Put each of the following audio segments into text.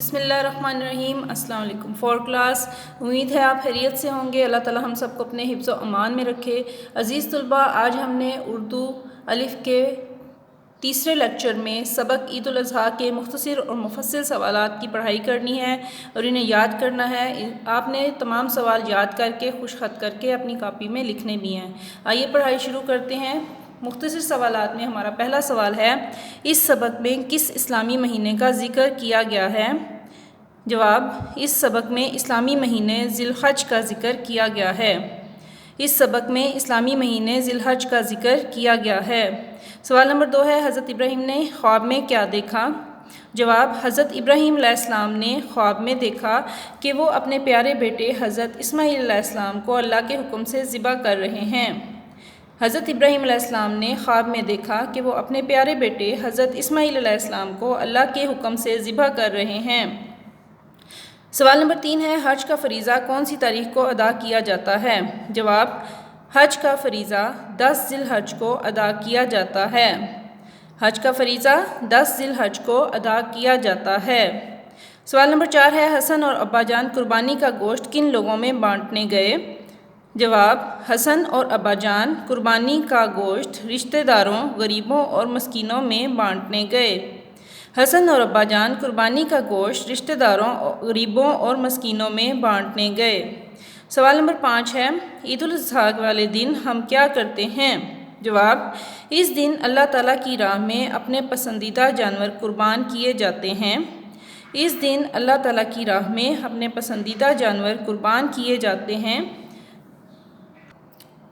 بسم اللہ الرحمن الرحیم۔ السلام علیکم۔ 4 کلاس، امید ہے آپ خیریت سے ہوں گے۔ اللہ تعالی ہم سب کو اپنے حفظ و امان میں رکھے۔ عزیز طلباء، آج ہم نے اردو الف کے تیسرے لیکچر میں سبق عید الاضحیٰ کے مختصر اور مفصل سوالات کی پڑھائی کرنی ہے اور انہیں یاد کرنا ہے۔ آپ نے تمام سوال یاد کر کے خوش خط کر کے اپنی کاپی میں لکھنے بھی ہیں۔ آئیے پڑھائی شروع کرتے ہیں۔ مختصر سوالات میں ہمارا پہلا سوال ہے، اس سبق میں کس اسلامی مہینے کا ذکر کیا گیا ہے؟ جواب، اس سبق میں اسلامی مہینے ذی الحج کا ذکر کیا گیا ہے۔ اس سبق میں اسلامی مہینے ذی الحج کا ذکر کیا گیا ہے۔ سوال نمبر 2 ہے، حضرت ابراہیم نے خواب میں کیا دیکھا؟ جواب، حضرت ابراہیم علیہ السلام نے خواب میں دیکھا کہ وہ اپنے پیارے بیٹے حضرت اسماعیل علیہ السلام کو اللہ کے حکم سے ذبح کر رہے ہیں۔ حضرت ابراہیم علیہ السلام نے خواب میں دیکھا کہ وہ اپنے پیارے بیٹے حضرت اسماعیل علیہ السلام کو اللہ کے حکم سے ذبح کر رہے ہیں۔ سوال نمبر 3 ہے، حج کا فریضہ کون سی تاریخ کو ادا کیا جاتا ہے؟ جواب، حج کا فریضہ 10 ذی الحج کو ادا کیا جاتا ہے۔ حج کا فریضہ 10 ذی الحج کو ادا کیا جاتا ہے۔ سوال نمبر 4 ہے، حسن اور ابا جان قربانی کا گوشت کن لوگوں میں بانٹنے گئے؟ جواب، حسن اور ابا جان قربانی کا گوشت رشتہ داروں، غریبوں اور مسکینوں میں بانٹنے گئے۔ حسن اور ابا جان قربانی کا گوشت رشتہ داروں، غریبوں اور مسکینوں میں بانٹنے گئے۔ سوال نمبر 5 ہے، عید الاضحیٰ والے دن ہم کیا کرتے ہیں؟ جواب، اس دن اللہ تعالیٰ کی راہ میں اپنے پسندیدہ جانور قربان کیے جاتے ہیں۔ اس دن اللہ تعالیٰ کی راہ میں اپنے پسندیدہ جانور قربان کیے جاتے ہیں۔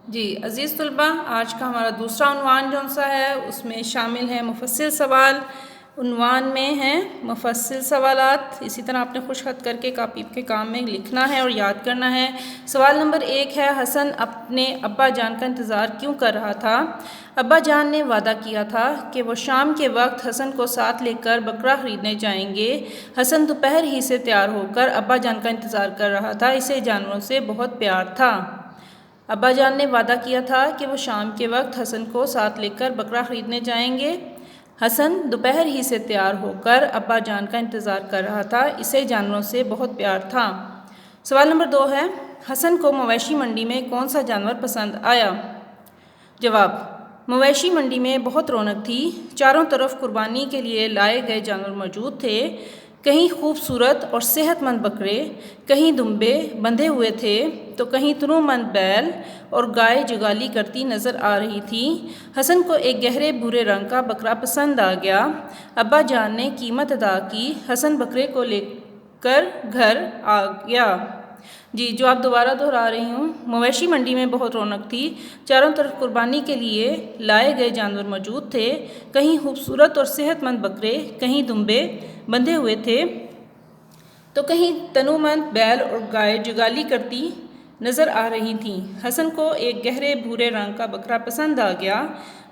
جی عزیز طلباء، آج کا ہمارا دوسرا عنوان جو سا ہے اس میں شامل ہے مفصل سوال۔ عنوان میں ہیں مفصل سوالات، اسی طرح آپ نے خوش خط کر کے کاپی کے کام میں لکھنا ہے اور یاد کرنا ہے۔ سوال نمبر 1 ہے، حسن اپنے ابا جان کا انتظار کیوں کر رہا تھا؟ ابا جان نے وعدہ کیا تھا کہ وہ شام کے وقت حسن کو ساتھ لے کر بکرا خریدنے جائیں گے۔ حسن دوپہر ہی سے تیار ہو کر ابا جان کا انتظار کر رہا تھا، اسے جانوروں سے بہت پیار تھا۔ ابا جان نے وعدہ کیا تھا کہ وہ شام کے وقت حسن کو ساتھ لے کر بکرا خریدنے جائیں گے۔ حسن دوپہر ہی سے تیار ہو کر ابا جان کا انتظار کر رہا تھا، اسے جانوروں سے بہت پیار تھا۔ سوال نمبر 2 ہے، حسن کو مویشی منڈی میں کون سا جانور پسند آیا؟ جواب، مویشی منڈی میں بہت رونق تھی، چاروں طرف قربانی کے لیے لائے گئے جانور موجود تھے۔ کہیں خوبصورت اور صحت مند بکرے، کہیں دمبے بندھے ہوئے تھے تو کہیں تنومند بیل اور گائے جگالی کرتی نظر آ رہی تھی۔ حسن کو ایک گہرے بھورے رنگ کا بکرا پسند آ گیا۔ ابا جان نے قیمت ادا کی، حسن بکرے کو لے کر گھر آ گیا۔ جی جواب دوبارہ دہرا رہی ہوں، مویشی منڈی میں بہت رونق تھی، چاروں طرف قربانی کے لیے لائے گئے جانور موجود تھے، کہیں خوبصورت اور صحت مند بکرے، کہیں دمبے بندھے ہوئے تھے تو کہیں تنومند بیل اور گائے جگالی کرتی نظر آ رہی تھیں۔ حسن کو ایک گہرے بھورے رنگ کا بکرا پسند آ گیا۔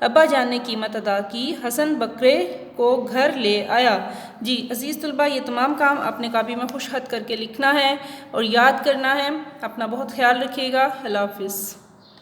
ابا جان نے قیمت ادا کی، حسن بکرے کو گھر لے آیا۔ جی عزیز طلباء، یہ تمام کام اپنے کاپی میں خوش خط کر کے لکھنا ہے اور یاد کرنا ہے۔ اپنا بہت خیال رکھیے گا۔ اللہ حافظ۔